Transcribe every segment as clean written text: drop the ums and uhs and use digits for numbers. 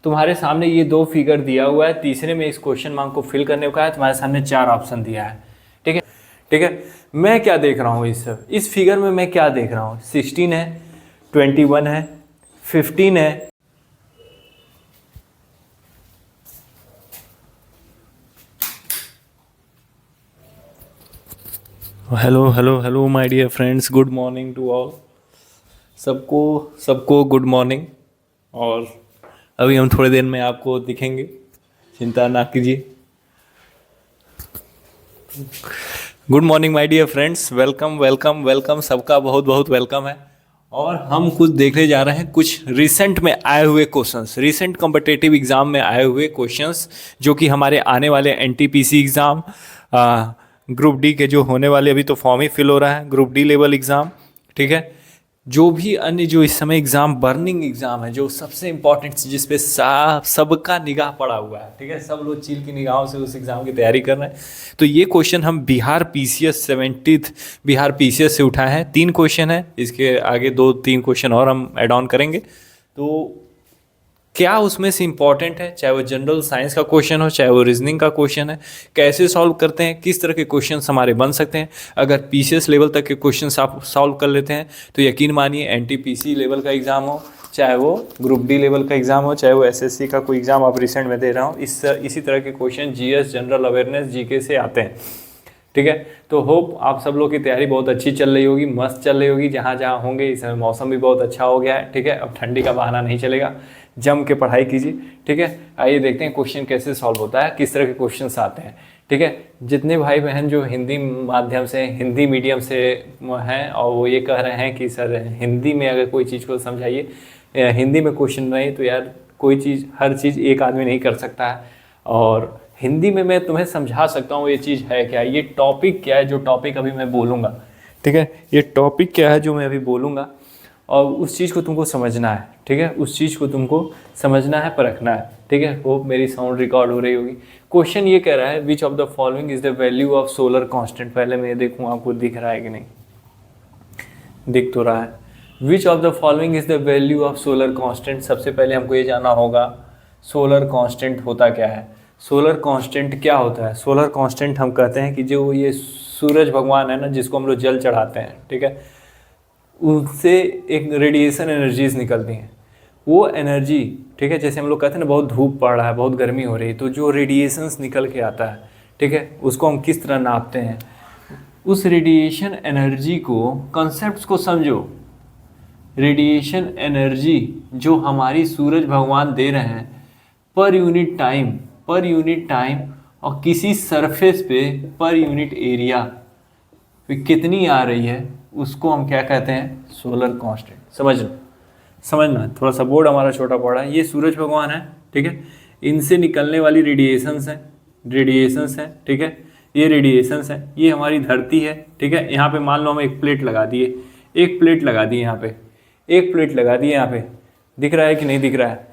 तुम्हारे सामने ये 2 फिगर दिया हुआ है, तीसरे में इस क्वेश्चन मार्क को फिल करने का है, तुम्हारे सामने 4 ऑप्शन दिया है। ठीक है, ठीक है। मैं क्या देख रहा हूँ इस फिगर में, मैं क्या देख रहा हूँ? 16 है, 21 है, 15 है। Hello hello hello my dear friends, good morning to all. सबको सबको गुड मॉर्निंग। और अभी हम थोड़ी देर में आपको दिखेंगे, चिंता ना कीजिए। Good morning my dear friends, welcome welcome welcome, सबका बहुत बहुत वेलकम है। और हम कुछ देखने जा रहे हैं, कुछ रिसेंट में आए हुए क्वेश्चंस, रिसेंट कॉम्पिटिटिव एग्जाम में आए हुए क्वेश्चंस, जो कि हमारे आने वाले एनटीपीसी एग्ज़ाम, ग्रुप डी के जो होने वाले, अभी तो फॉर्म ही फिल हो रहा है, ग्रुप डी लेवल एग्ज़ाम, ठीक है, जो भी अन्य जो इस समय एग्ज़ाम, बर्निंग एग्ज़ाम है, जो सबसे इम्पॉर्टेंट, जिस पे सबका निगाह पड़ा हुआ है, ठीक है, सब लोग चील की निगाहों से उस एग्ज़ाम की तैयारी कर रहे हैं। तो ये क्वेश्चन हम Bihar PCS 70th Bihar PCS से उठाए हैं। 3 क्वेश्चन है, इसके आगे 2-3 क्वेश्चन और हम ऐड ऑन करेंगे। तो क्या उसमें से इम्पॉर्टेंट है, चाहे वो जनरल साइंस का क्वेश्चन हो, चाहे वो रीजनिंग का क्वेश्चन है, कैसे सॉल्व करते हैं, किस तरह के क्वेश्चन हमारे बन सकते हैं। अगर पीसीएस लेवल तक के क्वेश्चन आप सॉल्व कर लेते हैं तो यकीन मानिए एनटीपीसी लेवल का एग्ज़ाम हो, चाहे वो ग्रुप डी लेवल का एग्ज़ाम हो, चाहे वो एसएससी का कोई एग्ज़ाम आप रिसेंट में दे रहा हूँ, इसी तरह के question GS, general awareness, GK से आते हैं। ठीक है, तो होप आप सब लोग की तैयारी बहुत अच्छी चल रही होगी, मस्त चल रही होगी, जहाँ जहाँ होंगे। इस समय मौसम भी बहुत अच्छा हो गया है, ठीक है, अब ठंडी का बहाना नहीं चलेगा, जम के पढ़ाई कीजिए। ठीक है, आइए देखते हैं क्वेश्चन कैसे सॉल्व होता है, किस तरह के क्वेश्चंस आते हैं। ठीक है, जितने भाई बहन जो हिंदी माध्यम से, हिंदी मीडियम से हैं और वो ये कह रहे हैं कि सर हिंदी में अगर कोई चीज़ को समझाइए, हिंदी में क्वेश्चन नहीं, तो यार कोई चीज़, हर चीज़ एक आदमी नहीं कर सकता है। और हिंदी में मैं तुम्हें समझा सकता हूँ ये चीज़ है क्या, ये टॉपिक क्या है, जो टॉपिक अभी मैं बोलूँगा। ठीक है, ये टॉपिक क्या है जो मैं अभी बोलूँगा, और उस चीज़ को तुमको समझना है। ठीक है, उस चीज़ को तुमको समझना है, परखना है। ठीक है, वो मेरी साउंड रिकॉर्ड हो रही होगी। क्वेश्चन ये कह रहा है, which of the following is the value of solar constant. पहले मैं देखूँ आपको दिख रहा है कि नहीं, दिख तो रहा है। Which of the following is the value of solar constant. सबसे पहले हमको ये जानना होगा सोलर कांस्टेंट होता क्या है। सोलर कांस्टेंट क्या होता है? सोलर कांस्टेंट हम कहते हैं कि जो ये सूरज भगवान है ना, जिसको हम लोग जल चढ़ाते हैं, ठीक है, उससे एक रेडिएशन एनर्जीज निकलती हैं। वो एनर्जी, ठीक है, जैसे हम लोग कहते हैं ना, बहुत धूप पड़ रहा है, बहुत गर्मी हो रही है, तो जो रेडिएशंस निकल के आता है, ठीक है, उसको हम किस तरह नापते हैं। उस रेडिएशन एनर्जी को, कंसेप्ट्स को समझो। रेडिएशन एनर्जी जो हमारी सूरज भगवान दे रहे हैं पर यूनिट टाइम और किसी सरफेस पे पर यूनिट एरिया पे कितनी आ रही है, उसको हम क्या कहते हैं? Solar constant. समझना, थोड़ा सा बोर्ड हमारा छोटा पड़ रहा है। ये सूरज भगवान है, ठीक है, इनसे निकलने वाली रेडिएशंस हैं, ठीक है, ये रेडिएशंस हैं। ये हमारी धरती है, ठीक है। यहाँ पे मान लो हम एक प्लेट लगा दिए, यहाँ पे दिख रहा है कि नहीं दिख रहा है?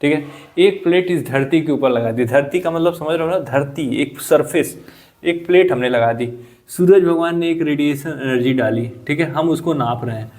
ठीक है, एक प्लेट इस धरती के ऊपर लगा दी। धरती का मतलब समझ रहे हो ना, धरती एक सरफेस, एक प्लेट हमने लगा दी। सूरज भगवान ने एक रेडिएशन एनर्जी डाली, ठीक है, हम उसको नाप रहे हैं।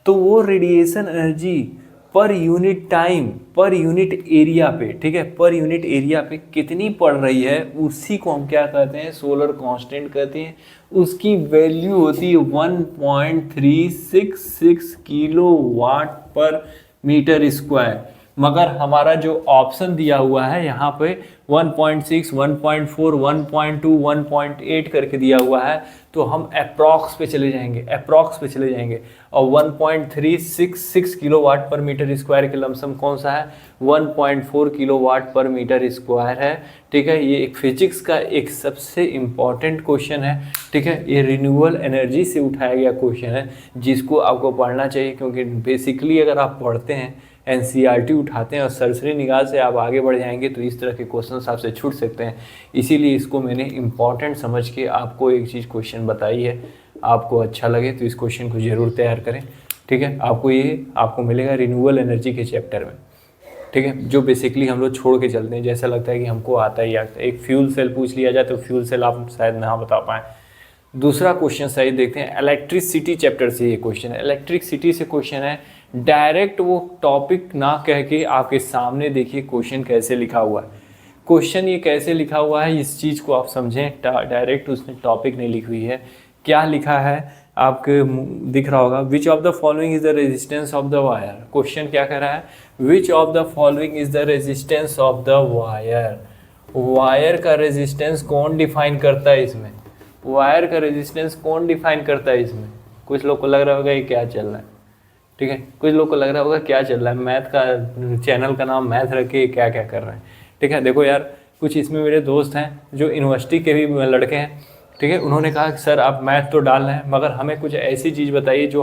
तो वो radiation energy per unit time, per unit area पे, ठीक है, पर यूनिट एरिया पे कितनी पड़ रही है, उसी को हम क्या कहते हैं? सोलर कांस्टेंट कहते हैं। उसकी वैल्यू होती है 1.366 किलोवाट पर मीटर स्क्वायर। मगर हमारा जो ऑप्शन दिया हुआ है यहाँ पे 1.6, 1.4, 1.2, 1.8 करके दिया हुआ है, तो हम अप्रॉक्स पे चले जाएंगे। और 1.366 किलोवाट पर मीटर स्क्वायर के लमसम कौन सा है? 1.4 किलोवाट पर मीटर स्क्वायर है। ठीक है, ये एक फिजिक्स का एक सबसे इम्पॉर्टेंट क्वेश्चन है। ठीक है, ये रिन्यूएबल एनर्जी से उठाया गया क्वेश्चन है, जिसको आपको पढ़ना चाहिए, क्योंकि बेसिकली अगर आप पढ़ते हैं, एनसीईआरटी उठाते हैं और सरसरी निगाह से आप आगे बढ़ जाएंगे, तो इस तरह के क्वेश्चन आपसे छूट सकते हैं। इसीलिए इसको मैंने इम्पॉर्टेंट समझ के आपको एक चीज़ क्वेश्चन बताई है। आपको अच्छा लगे तो इस क्वेश्चन को ज़रूर तैयार करें। ठीक है, आपको मिलेगा रिन्यूएबल एनर्जी के चैप्टर में। ठीक है, जो बेसिकली हम लोग छोड़ के चलते हैं, जैसा लगता है कि हमको आता ही आता है। एक फ्यूल सेल पूछ लिया जाए तो फ्यूल सेल आप शायद ना बता पाएँ। दूसरा क्वेश्चन सही देखते हैं, इलेक्ट्रिसिटी चैप्टर से ये क्वेश्चन है। इलेक्ट्रिसिटी से क्वेश्चन है, डायरेक्ट वो टॉपिक ना कह के आपके सामने देखिए क्वेश्चन कैसे लिखा हुआ है, क्वेश्चन ये कैसे लिखा हुआ है इस चीज़ को आप समझें। डायरेक्ट उसने टॉपिक नहीं लिखी हुई है, क्या लिखा है आपके दिख रहा होगा, which of the following is the resistance of the wire. Question क्या कह रहा है, which of the following is the resistance of the wire. Wire का रेजिस्टेंस कौन डिफाइन करता है इसमें, वायर का रेजिस्टेंस कौन डिफाइन करता है इसमें। कुछ लोग को लग रहा होगा ये क्या चल रहा है, ठीक है, कुछ लोग को लग रहा होगा क्या चल रहा है, मैथ का चैनल का नाम मैथ रख के क्या क्या कर रहे हैं। ठीक है, देखो यार कुछ इसमें मेरे दोस्त हैं जो यूनिवर्सिटी के भी लड़के हैं, ठीक है, उन्होंने कहा कि सर आप मैथ तो डाल रहे हैं मगर हमें कुछ ऐसी चीज़ बताइए जो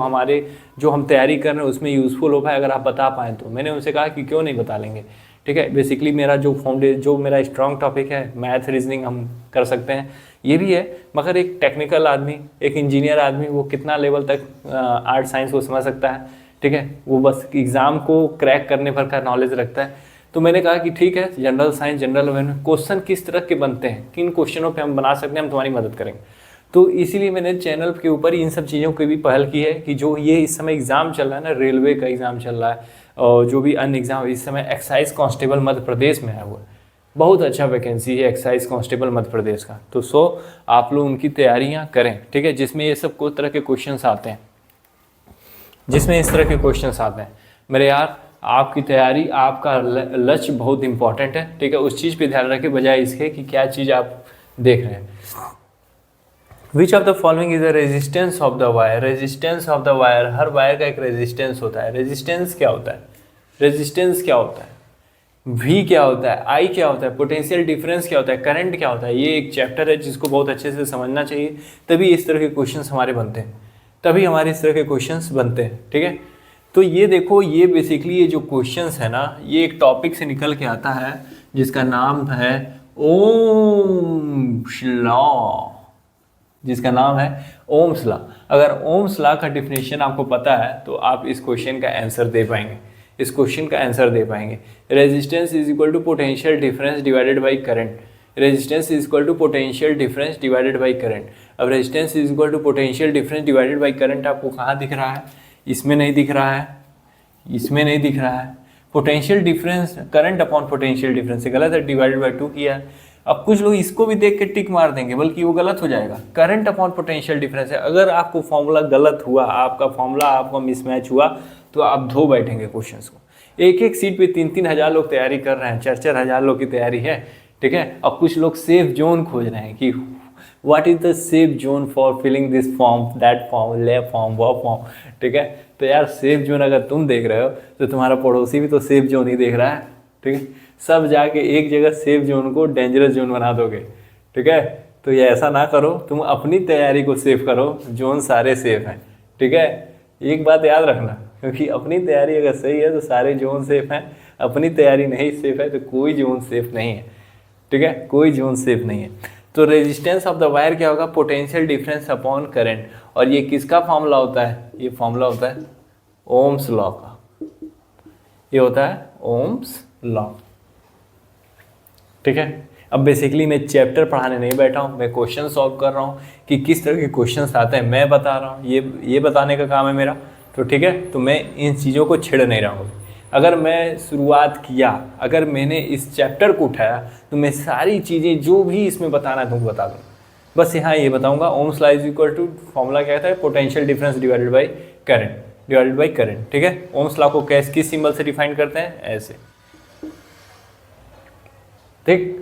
हम तैयारी कर रहे हैं उसमें यूज़फुल हो पाए, अगर आप बता पाएँ तो। मैंने उनसे कहा कि क्यों नहीं बता लेंगे। ठीक है, बेसिकली मेरा जो मेरा स्ट्रॉन्ग टॉपिक है मैथ रीजनिंग हम कर सकते हैं, ये भी है, मगर एक टेक्निकल आदमी, एक इंजीनियर आदमी वो कितना लेवल तक आर्ट साइंस को समझ सकता है। ठीक है, वो बस एग्ज़ाम को क्रैक करने भर का नॉलेज रखता है। तो मैंने कहा कि ठीक है, general science general awareness question किस तरह के बनते हैं, किन क्वेश्चनों पे हम बना सकते हैं, हम तुम्हारी मदद करेंगे। तो इसीलिए मैंने चैनल के ऊपर इन सब चीज़ों की भी पहल की है कि जो ये इस समय एग्ज़ाम चल रहा है ना, रेलवे का एग्ज़ाम चल रहा है और जो भी अन्य एग्ज़ाम इस समय एक्साइज कांस्टेबल मध्य प्रदेश में है, वो बहुत अच्छा वैकेंसी है एक्साइज कांस्टेबल मध्य प्रदेश का। तो आप लोग उनकी तैयारियाँ करें, ठीक है, जिसमें ये सब तरह के क्वेश्चन आते हैं, जिसमें इस तरह के क्वेश्चंस आते हैं। मेरे यार आपकी तैयारी, आपका लक्ष्य बहुत इंपॉर्टेंट है, ठीक है, उस चीज़ पे ध्यान रखें बजाय इसके कि क्या चीज़ आप देख रहे हैं। Which of the following is the resistance of the wire. Resistance of the wire, her wire का एक रेजिस्टेंस होता है। रेजिस्टेंस क्या होता है, रेजिस्टेंस क्या होता है, V क्या होता है, I क्या होता है, पोटेंशियल डिफरेंस क्या होता है, करंट क्या होता है। ये एक चैप्टर है जिसको बहुत अच्छे से समझना चाहिए, तभी इस तरह के क्वेश्चंस हमारे बनते हैं, तभी हमारे इस तरह के क्वेश्चंस बनते हैं। ठीक है, तो ये देखो, ये बेसिकली ये जो क्वेश्चंस है ना, ये एक टॉपिक से निकल के आता है जिसका नाम है ओम्स लॉ, जिसका नाम है ओम्स लॉ। अगर ओम्स लॉ का डिफिनेशन आपको पता है तो आप इस क्वेश्चन का आंसर दे पाएंगे, इस क्वेश्चन का आंसर दे पाएंगे। Resistance is equal to potential difference divided by current. Resistance is equal to potential difference divided by current. अब resistance is equal to potential difference divided by current आपको कहाँ दिख रहा है, इसमें नहीं दिख रहा है, इसमें नहीं दिख रहा है। Potential difference current upon potential difference से गलत है, डिवाइडेड बाई 2 किया है। अब कुछ लोग इसको भी देख के टिक मार देंगे, बल्कि वो गलत हो जाएगा। करंट अपॉन पोटेंशियल डिफरेंस है, अगर आपको फॉर्मूला गलत हुआ, आपका फॉर्मूला आपका मिसमैच हुआ तो आप धो बैठेंगे क्वेश्चंस को। एक एक सीट पे 3-3 हज़ार लोग तैयारी कर रहे हैं, 4-4 हज़ार लोग की तैयारी है। ठीक है, अब कुछ लोग सेफ जोन खोज रहे हैं कि what is the safe zone for filling this form, that form, ले फॉर्म, वो फॉर्म। ठीक है, तो यार सेफ जोन अगर तुम देख रहे हो तो तुम्हारा पड़ोसी भी तो सेफ जोन ही देख रहा है। ठीक है, सब जाके एक जगह सेफ जोन को डेंजरस जोन बना दोगे। ठीक है, तो ये ऐसा ना करो, तुम अपनी तैयारी को सेफ करो, जोन सारे सेफ हैं। ठीक है, एक बात याद रखना, क्योंकि अपनी तैयारी अगर सही है तो सारे जोन सेफ हैं, अपनी तैयारी नहीं सेफ है तो कोई जोन सेफ नहीं है। ठीक है, कोई जोन सेफ नहीं है। तो रेजिस्टेंस ऑफ द वायर क्या होगा, पोटेंशियल डिफरेंस अपॉन करंट। और ये किसका फॉर्मूला होता है, ये फॉर्मूला होता है ओम्स लॉ का, ये होता है ओम्स लॉ। ठीक है, अब बेसिकली मैं चैप्टर पढ़ाने नहीं बैठा हूँ, मैं क्वेश्चन सॉल्व कर रहा हूँ कि किस तरह के क्वेश्चंस आते हैं, मैं बता रहा हूँ, ये बताने का काम है मेरा। तो ठीक है, तो मैं इन चीज़ों को छेड़ नहीं रहा हूँ। अगर मैं शुरुआत किया, अगर मैंने इस चैप्टर को उठाया तो मैं सारी चीज़ें जो भी इसमें बताना है तुमको बता दूँ। बस यहाँ ये बताऊँगा Ohm's law is equal to, formula क्या है, potential difference divided by current, divided by current. ठीक है, ओम्स लॉ को किस सिंबल से डिफाइन करते हैं, ऐसे। ठीक,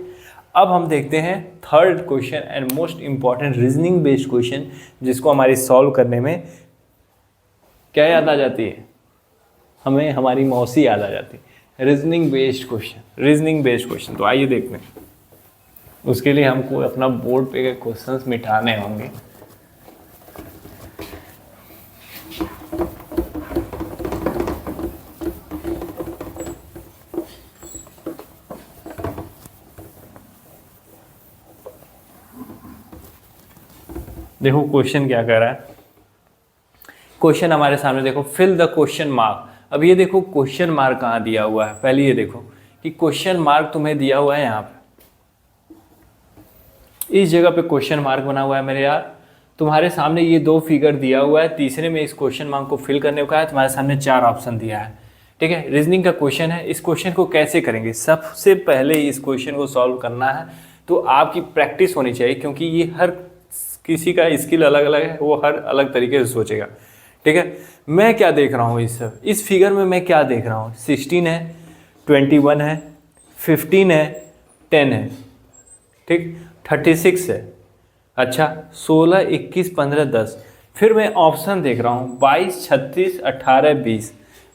अब हम देखते हैं third question and most important reasoning based question, जिसको हमारी सॉल्व करने में क्या याद आ जाती है, हमें हमारी मौसी याद आ जाती है। Reasoning based question, reasoning based question. तो आइए देखते हैं, उसके लिए हमको अपना बोर्ड पे के क्वेश्चंस मिटाने होंगे। देखो क्वेश्चन क्या कह रहा है, क्वेश्चन हमारे सामने देखो, फिल द क्वेश्चन मार्क। अब ये देखो क्वेश्चन मार्क कहाँ दिया हुआ है, पहले ये देखो कि क्वेश्चन मार्क तुम्हें दिया हुआ है यहाँ पे, इस जगह पे क्वेश्चन मार्क बना हुआ है मेरे यार। तुम्हारे सामने ये 2 फिगर दिया हुआ है, तीसरे में इस क्वेश्चन मार्क को फिल करने का है, तुम्हारे सामने 4 ऑप्शन दिया है। ठीक है, रीजनिंग का क्वेश्चन है। इस क्वेश्चन को कैसे करेंगे, सबसे पहले इस क्वेश्चन को सॉल्व करना है तो आपकी प्रैक्टिस होनी चाहिए, क्योंकि ये हर किसी का स्किल अलग अलग है, वो हर अलग तरीके से सोचेगा। ठीक है, मैं क्या देख रहा हूँ इस फिगर में, मैं क्या देख रहा हूँ, 16 है, 21 है, 15 है, 10 है, ठीक, 36 है, अच्छा 16, 21, 15, 10। फिर मैं ऑप्शन देख रहा हूँ 22, 36, 18, 20,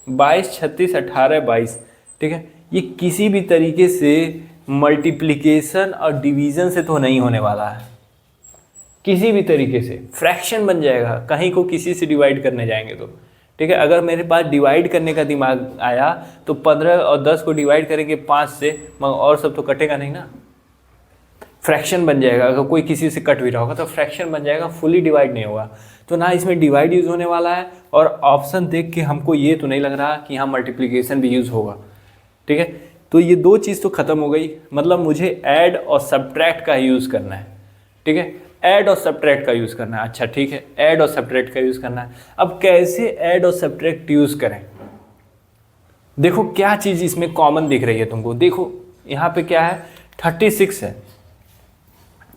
22, 36, 18, 22। ठीक है, ये किसी भी तरीके से मल्टीप्लिकेशन और डिवीज़न से तो नहीं होने वाला है, किसी भी तरीके से फ्रैक्शन बन जाएगा, कहीं को किसी से डिवाइड करने जाएंगे तो। ठीक है, अगर मेरे पास डिवाइड करने का दिमाग आया तो 15 और 10 को डिवाइड करेंगे 5 से, मगर और सब तो कटेगा नहीं ना, फ्रैक्शन बन जाएगा। अगर कोई किसी से कट भी रहा होगा तो फ्रैक्शन बन जाएगा, फुली डिवाइड नहीं होगा। तो ना इसमें डिवाइड यूज़ होने वाला है, और ऑप्शन देख के हमको ये तो नहीं लग रहा कि यहाँ मल्टीप्लिकेशन भी यूज़ होगा। ठीक है, तो ये 2 चीज़ तो ख़त्म हो गई, मतलब मुझे ऐड और सब्ट्रैक्ट का यूज़ करना है। ठीक है, ऐड और सब्ट्रैक्ट का यूज़ करना है। अच्छा ठीक है, ऐड और सब्ट्रैक्ट का यूज़ करना है। अब कैसे ऐड और सब्ट्रैक्ट यूज़ करें, देखो क्या चीज़ इसमें कॉमन दिख रही है तुमको। देखो यहाँ पे क्या है, 36 है,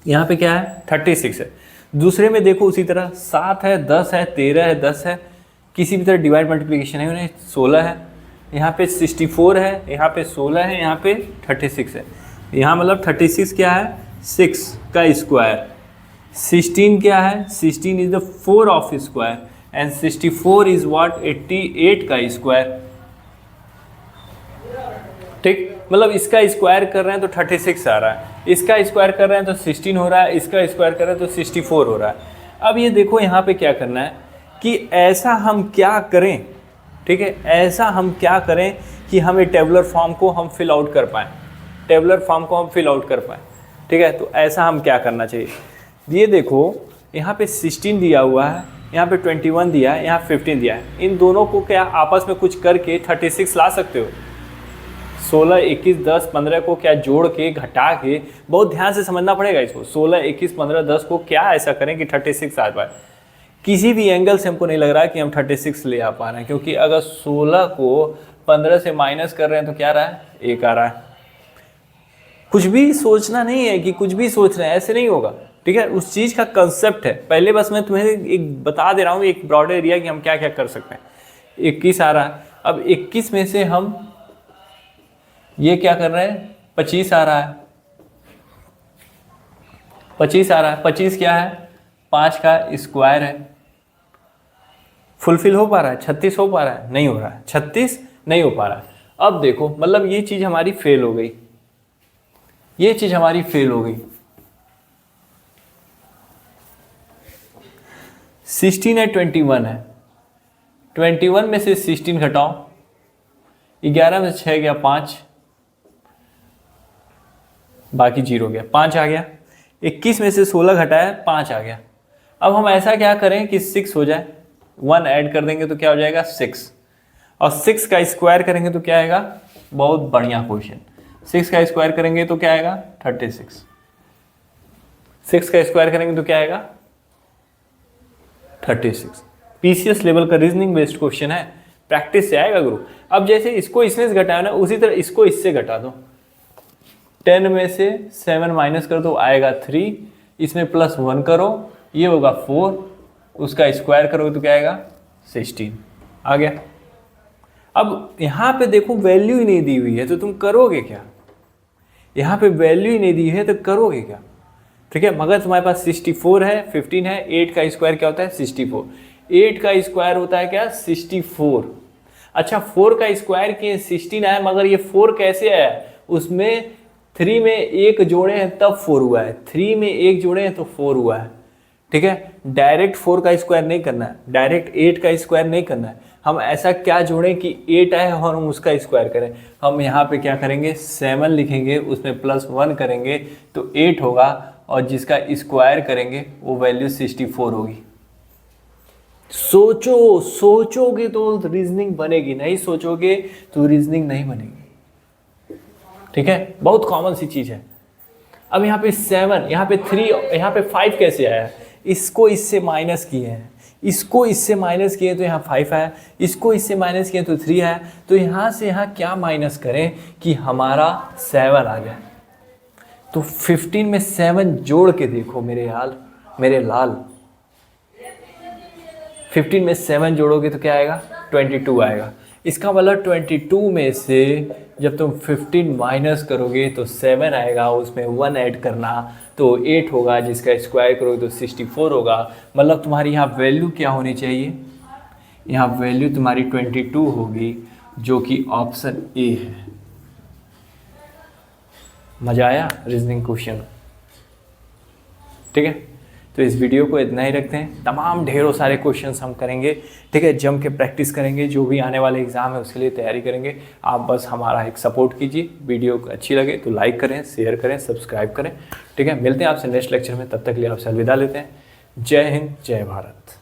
यहाँ पे क्या है, 36 है। दूसरे में देखो उसी तरह 7 है, 10 है, 13 है, 10 है, किसी भी तरह डिवाइड मल्टीप्लिकेशन है उन्हें, 16 है, यहाँ पे 64 है, यहाँ पे 16 है, यहाँ पे 36 है। यहाँ मतलब 36 क्या है, 6 का स्क्वायर, 16 क्या है, 16 is the 4 of square, and 64 is what, 88 का स्क्वायर। ठीक, मतलब इसका स्क्वायर कर रहे हैं तो 36 आ रहा है, इसका स्क्वायर कर रहे हैं तो 16 हो रहा है, इसका स्क्वायर कर रहे हैं तो 64 हो रहा है। अब ये देखो यहाँ पे क्या करना है कि ऐसा हम क्या करें, ठीक है, ऐसा हम क्या करें कि हमें टेबुलर फॉर्म को हम फिल आउट कर पाएँ, टेबुलर फॉर्म को हम फिल आउट कर पाएँ। ठीक है, तो ऐसा हम क्या करना चाहिए, ये देखो यहाँ पे 16 दिया हुआ है, यहाँ पे 21 दिया है, यहाँ 15 दिया है, इन दोनों को क्या आपस में कुछ करके 36 ला सकते हो। 16, 21, 10, 15 को क्या जोड़ के घटा के, बहुत ध्यान से समझना पड़ेगा इसको, 16, 21, 15, 10 को क्या ऐसा करें कि 36 आ पाए। किसी भी एंगल से हमको नहीं लग रहा है कि हम 36 ले आ पा रहे हैं, क्योंकि अगर 16 को 15 से माइनस कर रहे हैं तो क्या रहा है, 1 आ रहा है। कुछ भी सोचना नहीं है कि कुछ भी सोच रहे हैं, ऐसे नहीं होगा। ठीक है, उस चीज़ का कंसेप्ट है, पहले बस मैं तुम्हें एक बता दे रहा हूँ, एक ब्रॉड एरिया कि हम क्या क्या कर सकते हैं। 21 आ रहा है, अब 21 में से हम ये क्या कर रहे हैं, 25 आ रहा है, 25 आ रहा है, 25 क्या है, 5 का स्क्वायर है। फुलफिल हो पा रहा है, 36 हो पा रहा है, नहीं हो रहा है, 36 नहीं हो पा रहा है। अब देखो मतलब ये चीज़ हमारी फेल हो गई, ये चीज़ हमारी फेल हो गई। 16 है, 21 है, 21 में से 16 घटाओ, 11 में से 6 गया 5, बाकी 0 गया, 5 आ गया। 21 में से 16 घटाया, 5 आ गया। अब हम ऐसा क्या करें कि 6 हो जाए, 1 ऐड कर देंगे तो क्या हो जाएगा, 6, और 6 का स्क्वायर करेंगे तो क्या आएगा, बहुत बढ़िया क्वेश्चन, 6 का स्क्वायर करेंगे तो क्या आएगा, 36, 6 का स्क्वायर करेंगे तो क्या आएगा, 36। पीसीएस लेवल का रीजनिंग बेस्ड क्वेश्चन है, प्रैक्टिस से आएगा गुरु। अब जैसे इसको इसमें से घटाया ना, उसी तरह इसको इससे घटा दो, 10 में से 7 माइनस कर दो, आएगा 3, इसमें +1 करो, ये होगा 4, उसका स्क्वायर करोगे तो क्या आएगा, 16 आ गया। अब यहाँ पे देखो वैल्यू ही नहीं दी हुई है तो तुम करोगे क्या, यहाँ पे वैल्यू ही नहीं दी है तो करोगे क्या। ठीक है, मगर तुम्हारे पास 64 है, 15 है, 8 का स्क्वायर क्या होता है, 64, 8 का स्क्वायर होता है क्या, 64। अच्छा 4 का स्क्वायर किए 16 आया, मगर ये 4 कैसे आया, उसमें 3 में 1 जोड़े हैं तब 4 हुआ है, 3 में 1 जोड़े हैं तो 4 हुआ है। ठीक है, डायरेक्ट 4 का स्क्वायर नहीं करना है, डायरेक्ट 8 का स्क्वायर नहीं करना है, हम ऐसा क्या जोड़ें कि 8 आए और हम उसका स्क्वायर करें। हम यहाँ पे क्या करेंगे, 7 लिखेंगे, उसमें +1 करेंगे तो 8 होगा, और जिसका स्क्वायर करेंगे वो वैल्यू 64 होगी। सोचो, सोचोगे तो रीजनिंग बनेगी, नहीं सोचोगे तो रीजनिंग नहीं बनेगी। ठीक है, बहुत कॉमन सी चीज़ है। अब यहाँ पे 7, यहाँ पे 3, यहाँ पे 5 कैसे आया, इसको इससे माइनस किए हैं, इसको इससे माइनस किए तो यहाँ 5 है, इसको इससे माइनस किए तो 3 है, तो यहाँ से यहाँ क्या माइनस करें कि हमारा 7 आ जाए। तो 15 में 7 जोड़ के देखो मेरे लाल 15 में 7 जोड़ोगे तो क्या आएगा 22 आएगा। इसका मतलब 22 में से जब तुम 15 माइनस करोगे तो 7 आएगा, उसमें 1 ऐड करना तो 8 होगा, जिसका स्क्वायर करोगे तो 64 होगा। मतलब तुम्हारी यहाँ वैल्यू क्या होनी चाहिए, यहाँ वैल्यू तुम्हारी 22 होगी, जो कि ऑप्शन ए है। मज़ा आया रीजनिंग क्वेश्चन? ठीक है, तो इस वीडियो को इतना ही रखते हैं। तमाम ढेरों सारे क्वेश्चंस हम करेंगे, ठीक है, जम के प्रैक्टिस करेंगे, जो भी आने वाले एग्ज़ाम है उसके लिए तैयारी करेंगे। आप बस हमारा एक सपोर्ट कीजिए, वीडियो अच्छी लगे तो लाइक करें, शेयर करें, सब्सक्राइब करें। ठीक है, मिलते हैं आपसे नेक्स्ट लेक्चर में, तब तक के लिए आपसे अलविदा लेते हैं। जय हिंद, जय भारत।